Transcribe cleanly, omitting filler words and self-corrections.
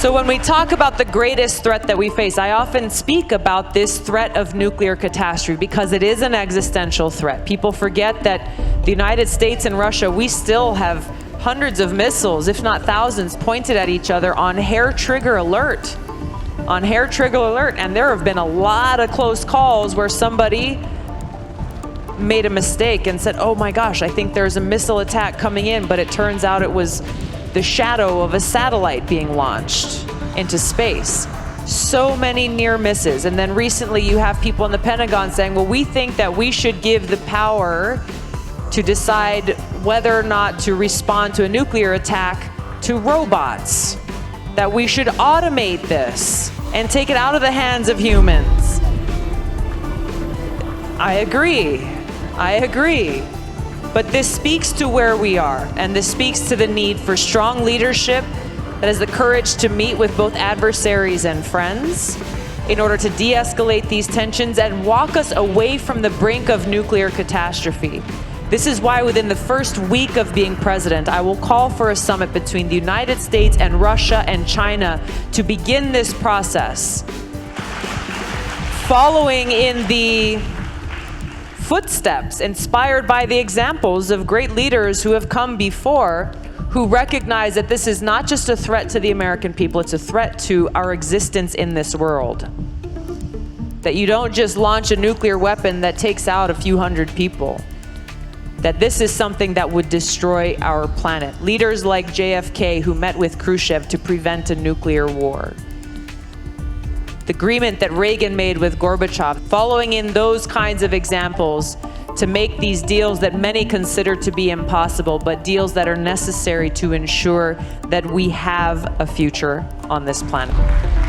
So when we talk about the greatest threat that we face, I often speak about this threat of nuclear catastrophe because it is an existential threat. People forget that the United States and Russia, we still have hundreds of missiles, if not thousands, pointed at each other on hair trigger alert. On hair trigger alert. And there have been a lot of close calls where somebody made a mistake and said, oh my gosh, I think there's a missile attack coming in, but it turns out it was the shadow of a satellite being launched into space. So many near misses. And then recently you have people in the Pentagon saying, well, we think that we should give the power to decide whether or not to respond to a nuclear attack to robots. That we should automate this and take it out of the hands of humans. I agree. But this speaks to where we are, and this speaks to the need for strong leadership that has the courage to meet with both adversaries and friends in order to de-escalate these tensions and walk us away from the brink of nuclear catastrophe. This is why within the first week of being president, I will call for a summit between the United States and Russia and China to begin this process. Following in the footsteps inspired by the examples of great leaders who have come before, who recognize that this is not just a threat to the American people, it's a threat to our existence in this world. That you don't just launch a nuclear weapon that takes out a few hundred people. That this is something that would destroy our planet. Leaders like JFK who met with Khrushchev to prevent a nuclear war. The agreement that Reagan made with Gorbachev, following in those kinds of examples to make these deals that many consider to be impossible, but deals that are necessary to ensure that we have a future on this planet.